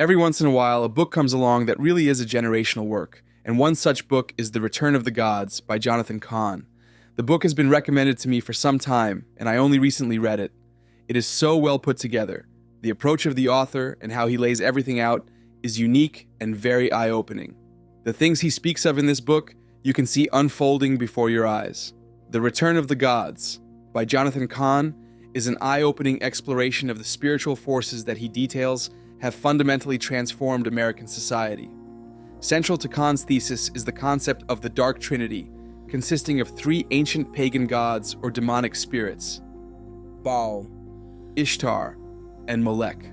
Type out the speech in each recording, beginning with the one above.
Every once in a while, a book comes along that really is a generational work, and one such book is The Return of the Gods by Jonathan Cahn. The book has been recommended to me for some time, and I only recently read it. It is so well put together. The approach of the author and how he lays everything out is unique and very eye-opening. The things he speaks of in this book, you can see unfolding before your eyes. The Return of the Gods by Jonathan Cahn is an eye-opening exploration of the spiritual forces that he details have fundamentally transformed American society. Central to Kahn's thesis is the concept of the Dark Trinity, consisting of three ancient pagan gods or demonic spirits: Baal, Ishtar, and Molech.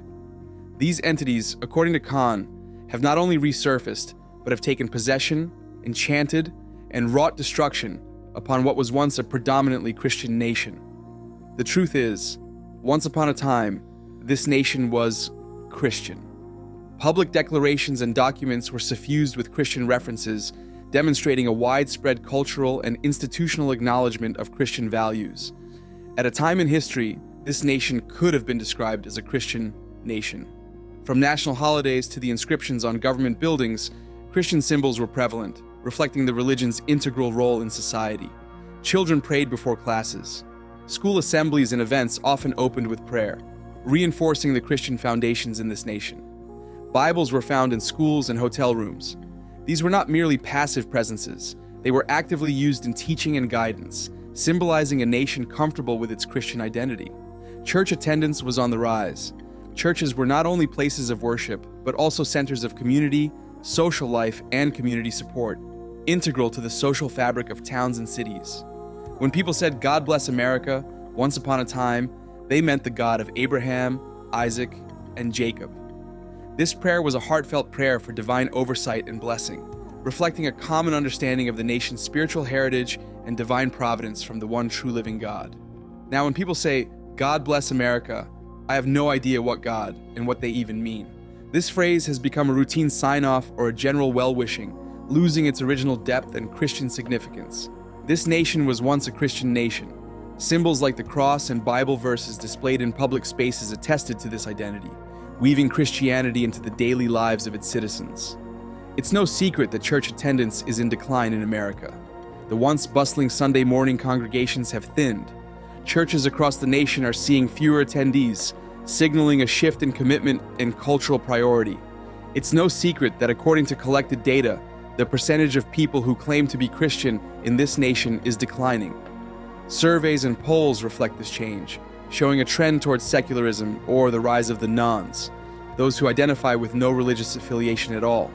These entities, according to Cahn, have not only resurfaced, but have taken possession, enchanted, and wrought destruction upon what was once a predominantly Christian nation. The truth is, once upon a time, this nation was Christian. Public declarations and documents were suffused with Christian references, demonstrating a widespread cultural and institutional acknowledgement of Christian values. At a time in history, this nation could have been described as a Christian nation. From national holidays to the inscriptions on government buildings, Christian symbols were prevalent, reflecting the religion's integral role in society. Children prayed before classes. School assemblies and events often opened with prayer, reinforcing the Christian foundations in this nation. Bibles were found in schools and hotel rooms. These were not merely passive presences, they were actively used in teaching and guidance, symbolizing a nation comfortable with its Christian identity. Church attendance was on the rise. Churches were not only places of worship, but also centers of community, social life, and community support, integral to the social fabric of towns and cities. When people said, "God bless America," once upon a time, they meant the God of Abraham, Isaac, and Jacob. This prayer was a heartfelt prayer for divine oversight and blessing, reflecting a common understanding of the nation's spiritual heritage and divine providence from the one true living God. Now, when people say, "God bless America," I have no idea what God and what they even mean. This phrase has become a routine sign-off or a general well-wishing, losing its original depth and Christian significance. This nation was once a Christian nation. Symbols like the cross and Bible verses displayed in public spaces attested to this identity, weaving Christianity into the daily lives of its citizens. It's no secret that church attendance is in decline in America. The once bustling Sunday morning congregations have thinned. Churches across the nation are seeing fewer attendees, signaling a shift in commitment and cultural priority. It's no secret that according to collected data, the percentage of people who claim to be Christian in this nation is declining. Surveys and polls reflect this change, showing a trend towards secularism or the rise of the nones, those who identify with no religious affiliation at all.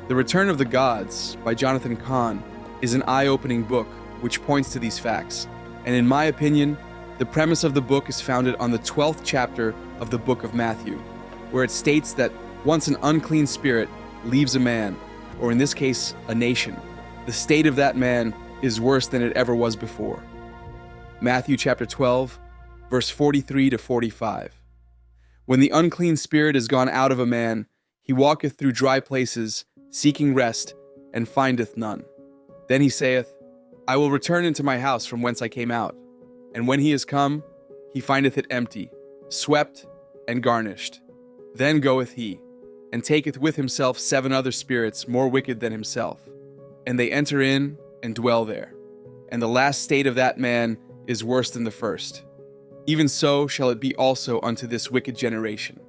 The Return of the Gods by Jonathan Cahn is an eye-opening book which points to these facts, and in my opinion, the premise of the book is founded on the 12th chapter of the book of Matthew, where it states that once an unclean spirit leaves a man, or in this case, a nation, the state of that man is worse than it ever was before. Matthew chapter 12, verse 43 to 45. When the unclean spirit is gone out of a man, he walketh through dry places, seeking rest, and findeth none. Then he saith, I will return into my house from whence I came out. And when he is come, he findeth it empty, swept, and garnished. Then goeth he, and taketh with himself 7 other spirits more wicked than himself. And they enter in and dwell there. And the last state of that man is worse than the first. Even so shall it be also unto this wicked generation.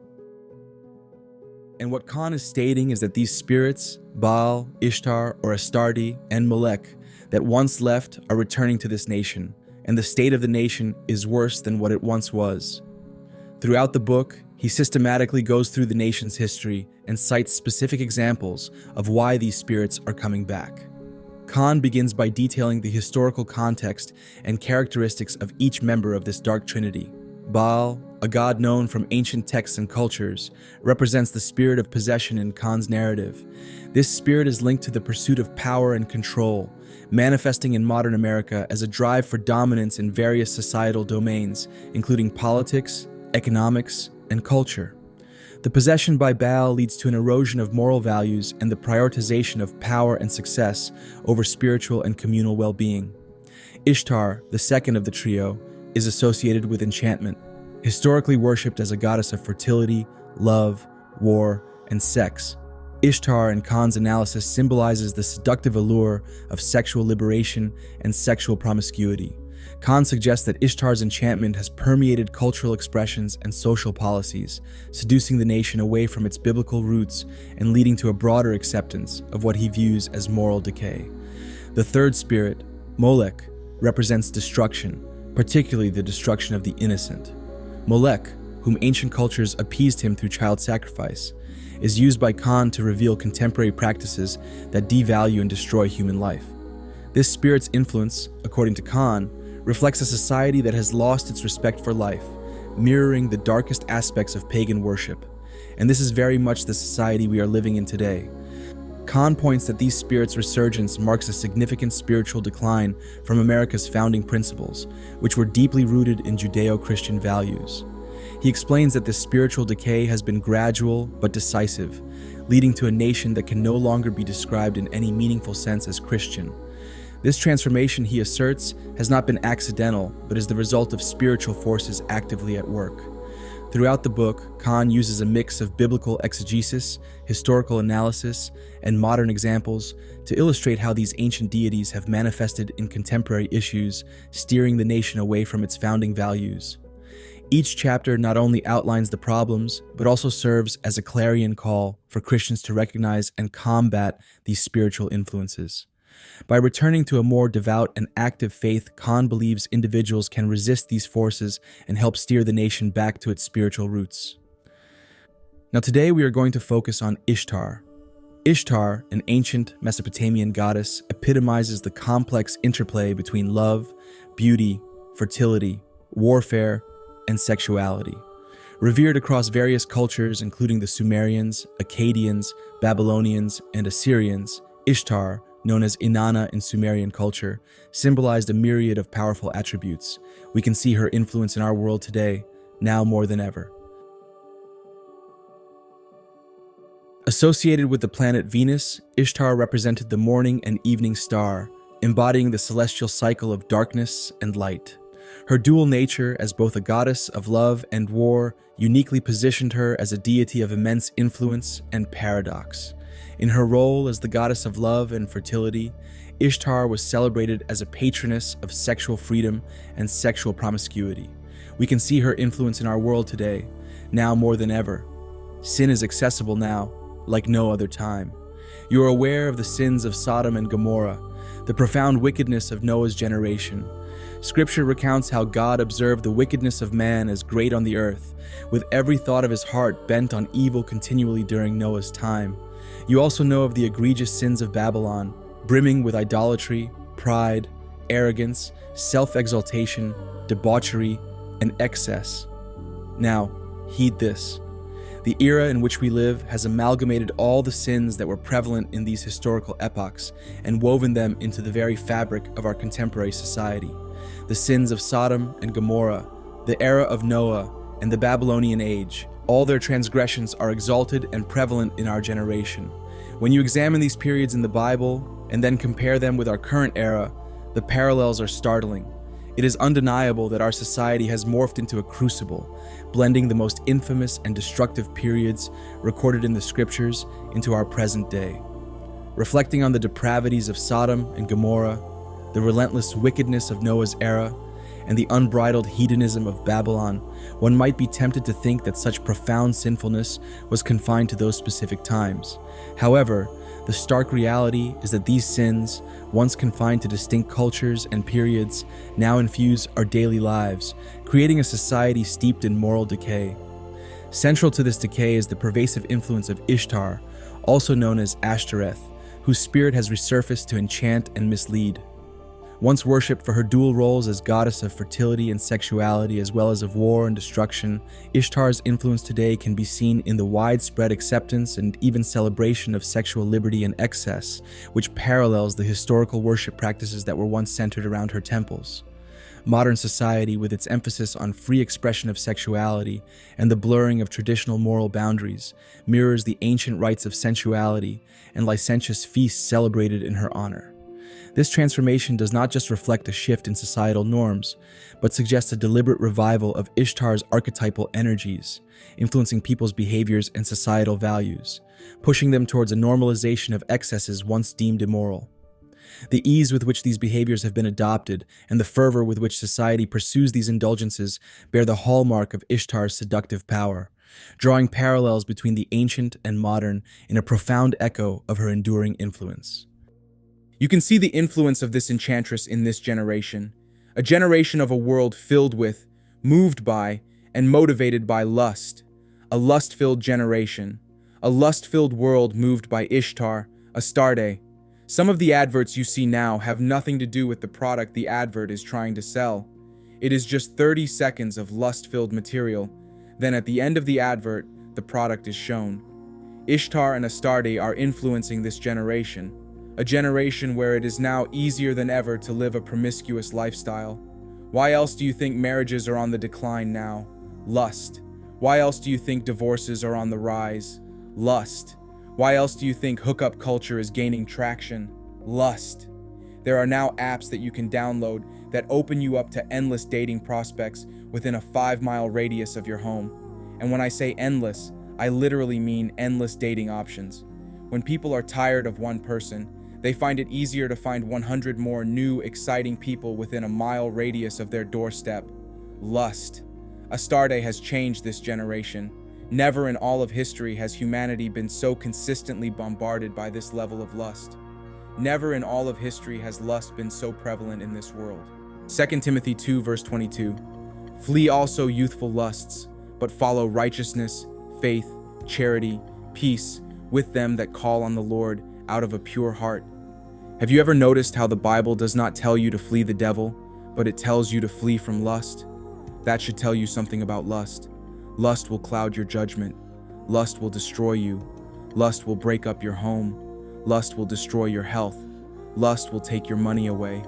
And what Cahn is stating is that these spirits, Baal, Ishtar, or Astarte, and Molech, that once left are returning to this nation, and the state of the nation is worse than what it once was. Throughout the book, he systematically goes through the nation's history and cites specific examples of why these spirits are coming back. Cahn begins by detailing the historical context and characteristics of each member of this dark trinity. Baal, a god known from ancient texts and cultures, represents the spirit of possession in Kahn's narrative. This spirit is linked to the pursuit of power and control, manifesting in modern America as a drive for dominance in various societal domains, including politics, economics, and culture. The possession by Baal leads to an erosion of moral values and the prioritization of power and success over spiritual and communal well-being. Ishtar, the second of the trio, is associated with enchantment. Historically worshipped as a goddess of fertility, love, war, and sex. Ishtar in Khan's analysis symbolizes the seductive allure of sexual liberation and sexual promiscuity. Khan suggests that Ishtar's enchantment has permeated cultural expressions and social policies, seducing the nation away from its biblical roots and leading to a broader acceptance of what he views as moral decay. The third spirit, Molech, represents destruction, particularly the destruction of the innocent. Molech, whom ancient cultures appeased him through child sacrifice, is used by Khan to reveal contemporary practices that devalue and destroy human life. This spirit's influence, according to Khan, reflects a society that has lost its respect for life, mirroring the darkest aspects of pagan worship. And this is very much the society we are living in today. Khan points that these spirits' resurgence marks a significant spiritual decline from America's founding principles, which were deeply rooted in Judeo-Christian values. He explains that this spiritual decay has been gradual but decisive, leading to a nation that can no longer be described in any meaningful sense as Christian. This transformation, he asserts, has not been accidental, but is the result of spiritual forces actively at work. Throughout the book, Khan uses a mix of biblical exegesis, historical analysis, and modern examples to illustrate how these ancient deities have manifested in contemporary issues, steering the nation away from its founding values. Each chapter not only outlines the problems, but also serves as a clarion call for Christians to recognize and combat these spiritual influences. By returning to a more devout and active faith, Khan believes individuals can resist these forces and help steer the nation back to its spiritual roots. Now today we are going to focus on Ishtar. Ishtar, an ancient Mesopotamian goddess, epitomizes the complex interplay between love, beauty, fertility, warfare, and sexuality. Revered across various cultures including the Sumerians, Akkadians, Babylonians, and Assyrians, Ishtar, known as Inanna in Sumerian culture, symbolized a myriad of powerful attributes. We can see her influence in our world today, now more than ever. Associated with the planet Venus, Ishtar represented the morning and evening star, embodying the celestial cycle of darkness and light. Her dual nature as both a goddess of love and war uniquely positioned her as a deity of immense influence and paradox. In her role as the goddess of love and fertility, Ishtar was celebrated as a patroness of sexual freedom and sexual promiscuity. We can see her influence in our world today, now more than ever. Sin is accessible now, like no other time. You are aware of the sins of Sodom and Gomorrah, the profound wickedness of Noah's generation. Scripture recounts how God observed the wickedness of man as great on the earth, with every thought of his heart bent on evil continually during Noah's time. You also know of the egregious sins of Babylon, brimming with idolatry, pride, arrogance, self-exaltation, debauchery, and excess. Now, heed this. The era in which we live has amalgamated all the sins that were prevalent in these historical epochs and woven them into the very fabric of our contemporary society. The sins of Sodom and Gomorrah, the era of Noah, and the Babylonian age, all their transgressions are exalted and prevalent in our generation. When you examine these periods in the Bible and then compare them with our current era, the parallels are startling. It is undeniable that our society has morphed into a crucible, blending the most infamous and destructive periods recorded in the scriptures into our present day. Reflecting on the depravities of Sodom and Gomorrah, the relentless wickedness of Noah's era, and the unbridled hedonism of Babylon, one might be tempted to think that such profound sinfulness was confined to those specific times. However, the stark reality is that these sins, once confined to distinct cultures and periods, now infuse our daily lives, creating a society steeped in moral decay. Central to this decay is the pervasive influence of Ishtar, also known as Ashtoreth, whose spirit has resurfaced to enchant and mislead. Once worshipped for her dual roles as goddess of fertility and sexuality as well as of war and destruction, Ishtar's influence today can be seen in the widespread acceptance and even celebration of sexual liberty and excess, which parallels the historical worship practices that were once centered around her temples. Modern society, with its emphasis on free expression of sexuality and the blurring of traditional moral boundaries, mirrors the ancient rites of sensuality and licentious feasts celebrated in her honor. This transformation does not just reflect a shift in societal norms, but suggests a deliberate revival of Ishtar's archetypal energies, influencing people's behaviors and societal values, pushing them towards a normalization of excesses once deemed immoral. The ease with which these behaviors have been adopted and the fervor with which society pursues these indulgences bear the hallmark of Ishtar's seductive power, drawing parallels between the ancient and modern in a profound echo of her enduring influence. You can see the influence of this enchantress in this generation, a generation of a world filled with, moved by, and motivated by lust, a lust-filled generation, a lust-filled world moved by Ishtar, Astarte. Some of the adverts you see now have nothing to do with the product the advert is trying to sell. It is just 30 seconds of lust-filled material. Then at the end of the advert, the product is shown. Ishtar and Astarte are influencing this generation, a generation where it is now easier than ever to live a promiscuous lifestyle. Why else do you think marriages are on the decline now? Lust. Why else do you think divorces are on the rise? Lust. Why else do you think hookup culture is gaining traction? Lust. There are now apps that you can download that open you up to endless dating prospects within a 5-mile radius of your home. And when I say endless, I literally mean endless dating options. When people are tired of one person, they find it easier to find 100 more new, exciting people within a mile radius of their doorstep. Lust. Astarte has changed this generation. Never in all of history has humanity been so consistently bombarded by this level of lust. Never in all of history has lust been so prevalent in this world. 2 Timothy 2 verse 22. Flee also youthful lusts, but follow righteousness, faith, charity, peace, with them that call on the Lord out of a pure heart. Have you ever noticed how the Bible does not tell you to flee the devil, but it tells you to flee from lust? That should tell you something about lust. Lust will cloud your judgment. Lust will destroy you. Lust will break up your home. Lust will destroy your health. Lust will take your money away.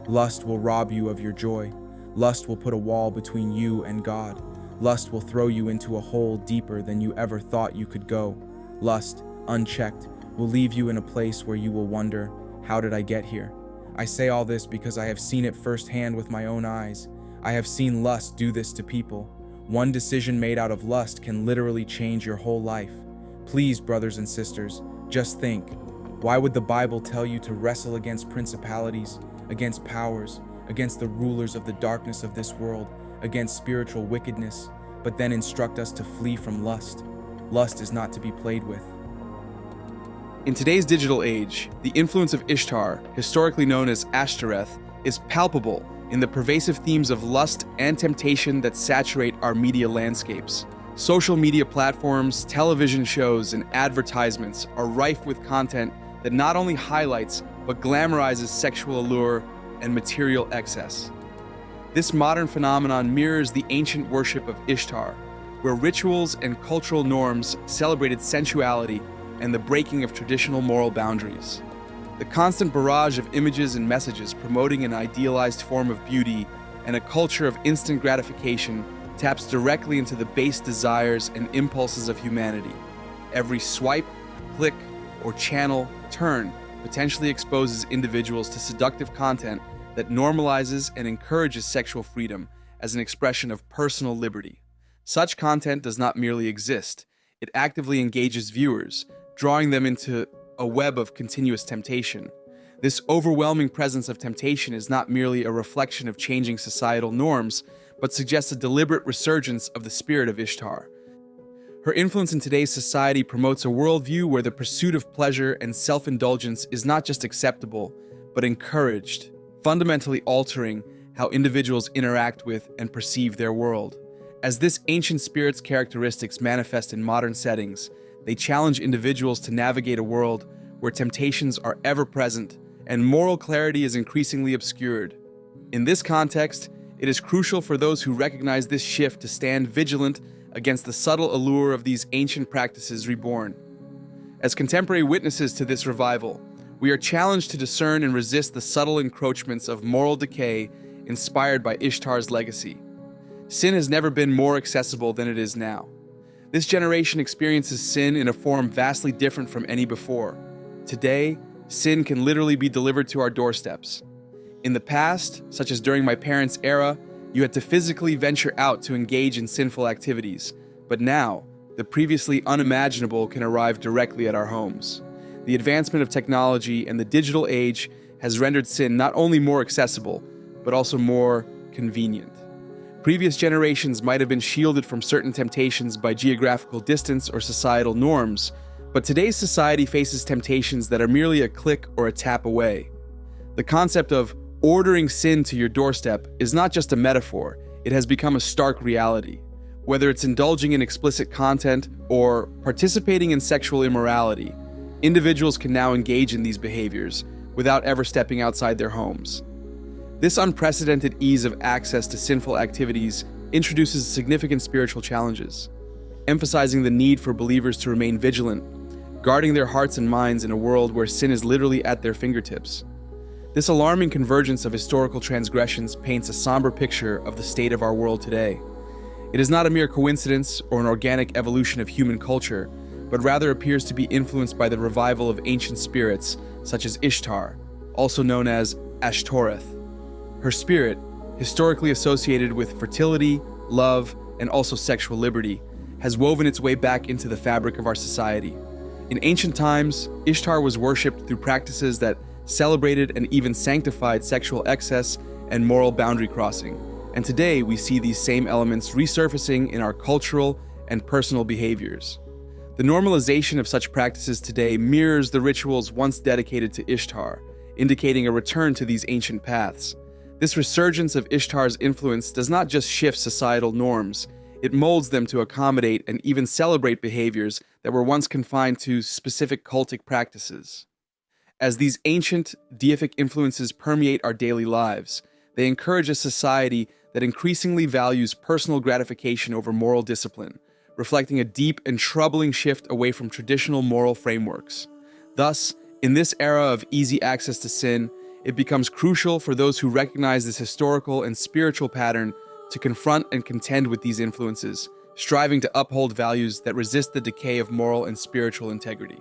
Lust will rob you of your joy. Lust will put a wall between you and God. Lust will throw you into a hole deeper than you ever thought you could go. Lust, unchecked, will leave you in a place where you will wonder, how did I get here? I say all this because I have seen it firsthand with my own eyes. I have seen lust do this to people. One decision made out of lust can literally change your whole life. Please, brothers and sisters, just think. Why would the Bible tell you to wrestle against principalities, against powers, against the rulers of the darkness of this world, against spiritual wickedness, but then instruct us to flee from lust? Lust is not to be played with. In today's digital age, the influence of Ishtar, historically known as Ashtoreth, is palpable in the pervasive themes of lust and temptation that saturate our media landscapes. Social media platforms, television shows, and advertisements are rife with content that not only highlights but glamorizes sexual allure and material excess. This modern phenomenon mirrors the ancient worship of Ishtar, where rituals and cultural norms celebrated sensuality and the breaking of traditional moral boundaries. The constant barrage of images and messages promoting an idealized form of beauty and a culture of instant gratification taps directly into the base desires and impulses of humanity. Every swipe, click, or channel turn potentially exposes individuals to seductive content that normalizes and encourages sexual freedom as an expression of personal liberty. Such content does not merely exist, it actively engages viewers, drawing them into a web of continuous temptation. This overwhelming presence of temptation is not merely a reflection of changing societal norms, but suggests a deliberate resurgence of the spirit of Ishtar. Her influence in today's society promotes a worldview where the pursuit of pleasure and self-indulgence is not just acceptable, but encouraged, fundamentally altering how individuals interact with and perceive their world. As this ancient spirit's characteristics manifest in modern settings, they challenge individuals to navigate a world where temptations are ever present and moral clarity is increasingly obscured. In this context, it is crucial for those who recognize this shift to stand vigilant against the subtle allure of these ancient practices reborn. As contemporary witnesses to this revival, we are challenged to discern and resist the subtle encroachments of moral decay inspired by Ishtar's legacy. Sin has never been more accessible than it is now. This generation experiences sin in a form vastly different from any before. Today, sin can literally be delivered to our doorsteps. In the past, such as during my parents' era, you had to physically venture out to engage in sinful activities, but now, the previously unimaginable can arrive directly at our homes. The advancement of technology and the digital age has rendered sin not only more accessible, but also more convenient. Previous generations might have been shielded from certain temptations by geographical distance or societal norms, but today's society faces temptations that are merely a click or a tap away. The concept of ordering sin to your doorstep is not just a metaphor, it has become a stark reality. Whether it's indulging in explicit content or participating in sexual immorality, individuals can now engage in these behaviors without ever stepping outside their homes. This unprecedented ease of access to sinful activities introduces significant spiritual challenges, emphasizing the need for believers to remain vigilant, guarding their hearts and minds in a world where sin is literally at their fingertips. This alarming convergence of historical transgressions paints a somber picture of the state of our world today. It is not a mere coincidence or an organic evolution of human culture, but rather appears to be influenced by the revival of ancient spirits such as Ishtar, also known as Ashtoreth. Her spirit, historically associated with fertility, love, and also sexual liberty, has woven its way back into the fabric of our society. In ancient times, Ishtar was worshipped through practices that celebrated and even sanctified sexual excess and moral boundary crossing. And today we see these same elements resurfacing in our cultural and personal behaviors. The normalization of such practices today mirrors the rituals once dedicated to Ishtar, indicating a return to these ancient paths. This resurgence of Ishtar's influence does not just shift societal norms, it molds them to accommodate and even celebrate behaviors that were once confined to specific cultic practices. As these ancient, deific influences permeate our daily lives, they encourage a society that increasingly values personal gratification over moral discipline, reflecting a deep and troubling shift away from traditional moral frameworks. Thus, in this era of easy access to sin, it becomes crucial for those who recognize this historical and spiritual pattern to confront and contend with these influences, striving to uphold values that resist the decay of moral and spiritual integrity.